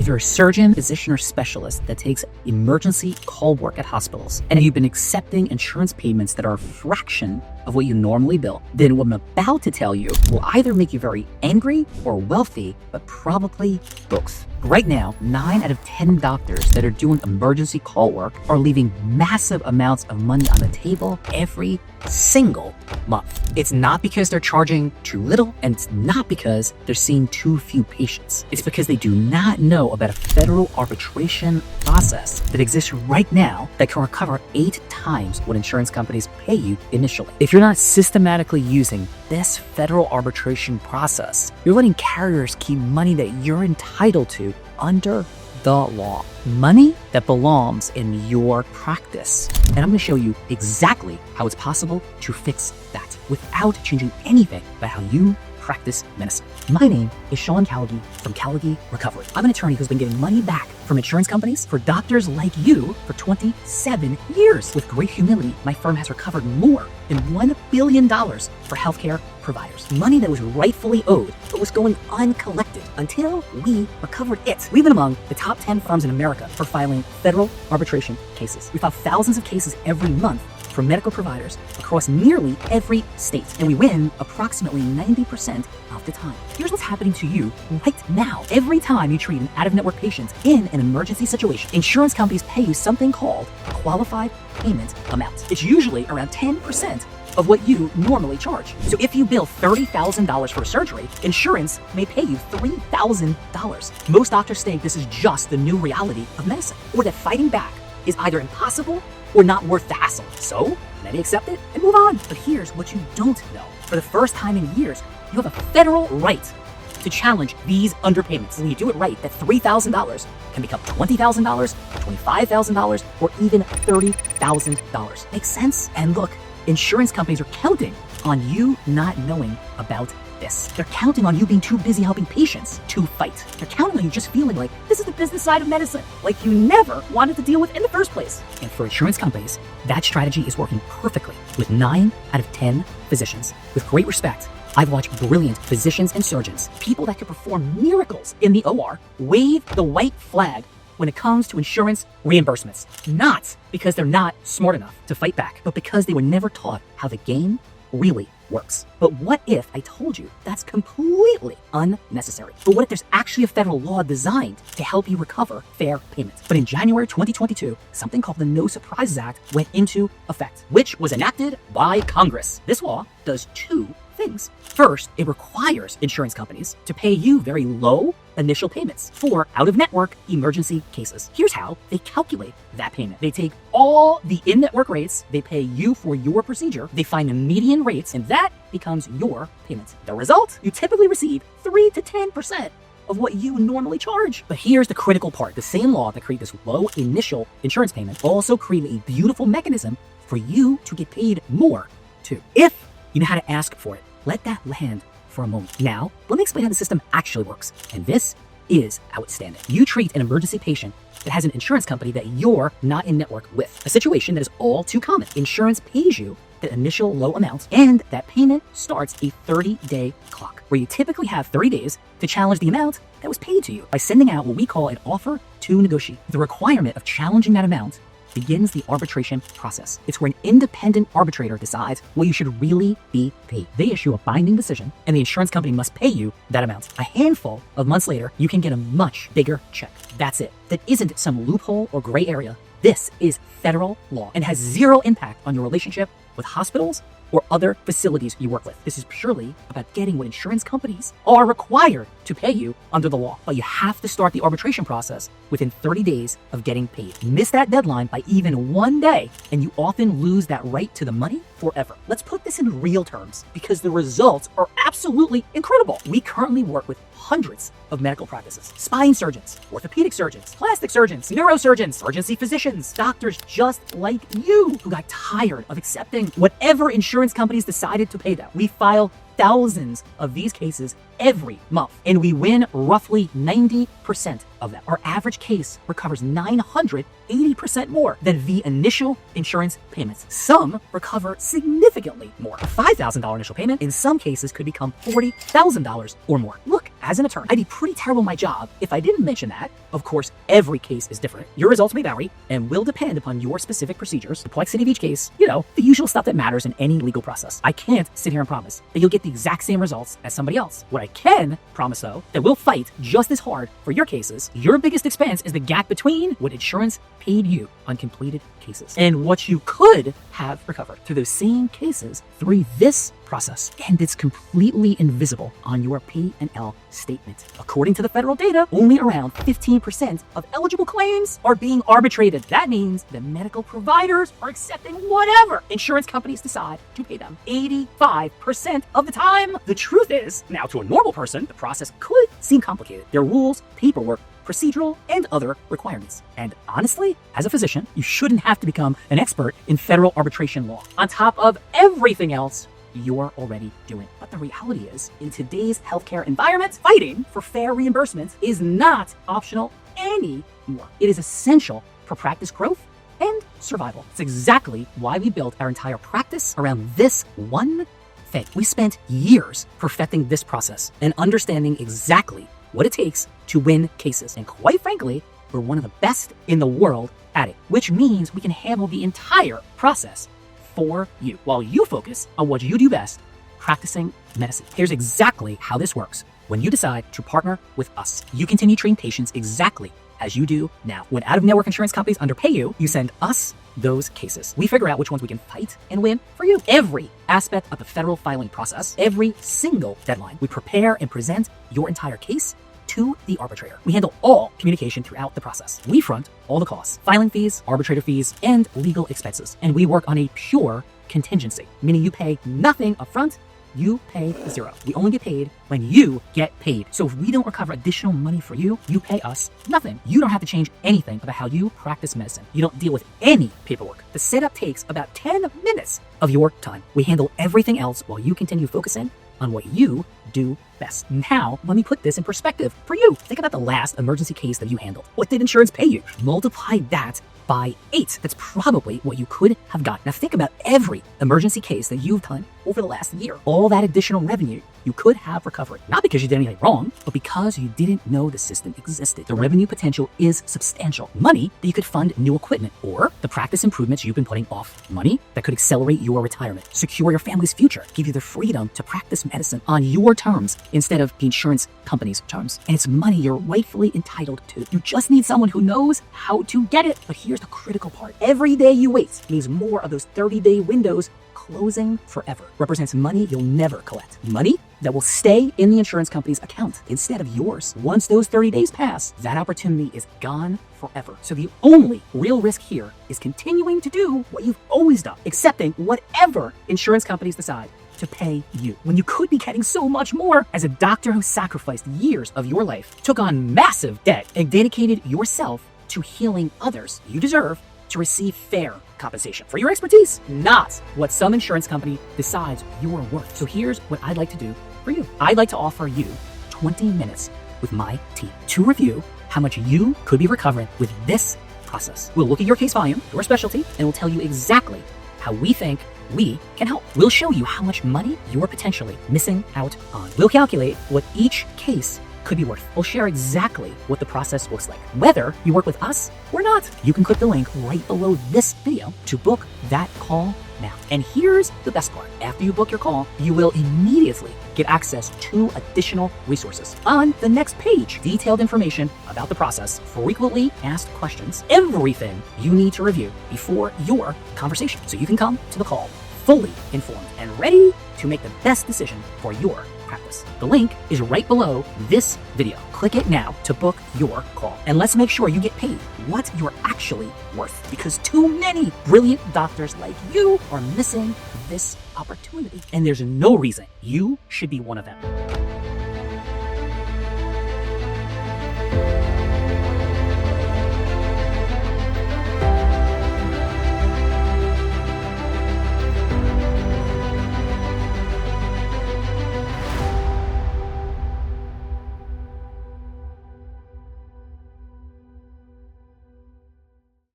If you're a surgeon, physician, or specialist that takes emergency call work at hospitals, and you've been accepting insurance payments that are a fraction of what you normally bill, then what I'm about to tell you will either make you very angry or wealthy, but probably both. Right now, 9 out of 10 doctors that are doing emergency call work are leaving massive amounts of money on the table every single month. It's not because they're charging too little, and it's not because they're seeing too few patients. It's because they do not know about a federal arbitration process that exists right now that can recover 8 times what insurance companies pay you initially. If you're not systematically using this federal arbitration process, you're letting carriers keep money that you're entitled to under the law. Money that belongs in your practice. And I'm going to show you exactly how it's possible to fix that without changing anything about how you practice medicine. My name is Sean Callaghy from Callaghy Recovery. I'm an attorney who's been getting money back from insurance companies for doctors like you for 27 years. With great humility, my firm has recovered more than $1 billion for healthcare providers. Money that was rightfully owed, but was going uncollected until we recovered it. We've been among the top 10 firms in America for filing federal arbitration cases. We file thousands of cases every month for medical providers across nearly every state, and we win approximately 90% of the time. Here's what's happening to you right now. Every time you treat an out-of-network patient in an emergency situation, insurance companies pay you something called a qualified payment amount. It's usually around 10% of what you normally charge. So if you bill $30,000 for a surgery, insurance may pay you $3,000. Most doctors think this is just the new reality of medicine, or that fighting back is either impossible or not worth the hassle. So many accept it and move on. But here's what you don't know. For the first time in years, you have a federal right to challenge these underpayments. When you do it right, that $3,000 can become $20,000, $25,000, or even $30,000. Makes sense? And look, insurance companies are counting on you not knowing about this. They're counting on you being too busy helping patients to fight. They're counting on you just feeling like this is the business side of medicine, like you never wanted to deal with in the first place. And for insurance companies, that strategy is working perfectly with 9 out of 10 physicians. With great respect, I've watched brilliant physicians and surgeons, people that could perform miracles in the OR, wave the white flag when it comes to insurance reimbursements. Not because they're not smart enough to fight back, but because they were never taught how the game really works. But what if I told you that's completely unnecessary? But what if there's actually a federal law designed to help you recover fair payments? But in January 2022, something called the No Surprises Act went into effect, which was enacted by Congress. This law does 2 things. First, it requires insurance companies to pay you very low initial payments for out-of-network emergency cases. Here's how they calculate that payment. They take all the in-network rates they pay you for your procedure, they find the median rates, and that becomes your payment. The result? You typically receive 3 to 10% of what you normally charge. But here's the critical part. The same law that created this low initial insurance payment also created a beautiful mechanism for you to get paid more too, if you know how to ask for it. Let that land for a moment. Now, let me explain how the system actually works. And this is outstanding. You treat an emergency patient that has an insurance company that you're not in network with. A situation that is all too common. Insurance pays you the initial low amount, and that payment starts a 30-day clock, where you typically have 30 days to challenge the amount that was paid to you by sending out what we call an offer to negotiate. The requirement of challenging that amount begins the arbitration process. It's where an independent arbitrator decides what you should really be paid. They issue a binding decision, and the insurance company must pay you that amount. A handful of months later, you can get a much bigger check. That's it. That isn't some loophole or gray area. This is federal law and has 0 impact on your relationship with hospitals or other facilities you work with. This is purely about getting what insurance companies are required to pay you under the law. But you have to start the arbitration process within 30 days of getting paid. Miss that deadline by even 1 day, and you often lose that right to the money forever. Let's put this in real terms, because the results are absolutely incredible. We currently work with hundreds of medical practices, spine surgeons, orthopedic surgeons, plastic surgeons, neurosurgeons, emergency physicians, doctors just like you who got tired of accepting whatever insurance companies decided to pay them. We file thousands of these cases every month, and we win roughly 90% of them. Our average case recovers 980% more than the initial insurance payments. Some recover significantly more. A $5,000 initial payment in some cases could become $40,000 or more. Look as an attorney, I'd be pretty terrible at my job if I didn't mention that. Of course, every case is different. Your results may vary and will depend upon your specific procedures, the complexity of each case, the usual stuff that matters in any legal process. I can't sit here and promise that you'll get the exact same results as somebody else. What I can promise, though, that we'll fight just as hard for your cases. Your biggest expense is the gap between what insurance paid you on completed cases and what you could have recovered through those same cases through this process. And it's completely invisible on your P&L statement. According to the federal data, only around 15% of eligible claims are being arbitrated. That means the medical providers are accepting whatever insurance companies decide to pay them 85% of the time. The truth is, now to a normal person, the process could seem complicated. There are rules, paperwork, procedural, and other requirements. And honestly, as a physician, you shouldn't have to become an expert in federal arbitration law on top of everything else you're already doing. But the reality is, in today's healthcare environment, fighting for fair reimbursements is not optional anymore. It is essential for practice growth and survival. It's exactly why we built our entire practice around this one thing. We spent years perfecting this process and understanding exactly what it takes to win cases. And quite frankly, we're one of the best in the world at it, which means we can handle the entire process for you while you focus on what you do best, practicing medicine. Here's exactly how this works. When you decide to partner with us, you continue treating patients exactly as you do now. When out-of-network insurance companies underpay you, you send us those cases. We figure out which ones we can fight and win for you. Every aspect of the federal filing process, every single deadline, we prepare and present your entire case to the arbitrator. We handle all communication throughout the process. We front all the costs, filing fees, arbitrator fees, and legal expenses. And we work on a pure contingency, meaning you pay nothing upfront, you pay zero. We only get paid when you get paid. So if we don't recover additional money for you, you pay us nothing. You don't have to change anything about how you practice medicine. You don't deal with any paperwork. The setup takes about 10 minutes of your time. We handle everything else while you continue focusing on what you do best. Now, let me put this in perspective for you. Think about the last emergency case that you handled. What did insurance pay you? Multiply that by 8. That's probably what you could have gotten. Now think about every emergency case that you've done over the last year. All that additional revenue you could have recovered. Not because you did anything wrong, but because you didn't know the system existed. The revenue potential is substantial. Money that you could fund new equipment or the practice improvements you've been putting off. Money that could accelerate your retirement, secure your family's future, give you the freedom to practice medicine on your terms instead of the insurance company's terms. And it's money you're rightfully entitled to. You just need someone who knows how to get it. But here's the critical part. Every day you wait means more of those 30-day windows closing forever. Represents money you'll never collect. Money that will stay in the insurance company's account instead of yours. Once those 30 days pass, that opportunity is gone forever. So the only real risk here is continuing to do what you've always done, accepting whatever insurance companies decide to pay you, when you could be getting so much more. As a doctor who sacrificed years of your life, took on massive debt, and dedicated yourself to healing others, you deserve to receive fair compensation for your expertise, not what some insurance company decides you are worth. So here's what I'd like to do for you. I'd like to offer you 20 minutes with my team to review how much you could be recovering with this process. We'll look at your case volume, your specialty, and we'll tell you exactly how we think we can help. We'll show you how much money you're potentially missing out on. We'll calculate what each case could be worth. We'll share exactly what the process looks like. Whether you work with us or not, you can click the link right below this video to book that call now. And here's the best part. After you book your call, you will immediately get access to additional resources. On the next page, detailed information about the process, frequently asked questions, everything you need to review before your conversation. So you can come to the call fully informed and ready to make the best decision for your practice. The link is right below this video. Click it now to book your call. And let's make sure you get paid what you're actually worth, because too many brilliant doctors like you are missing this opportunity. And there's no reason you should be one of them.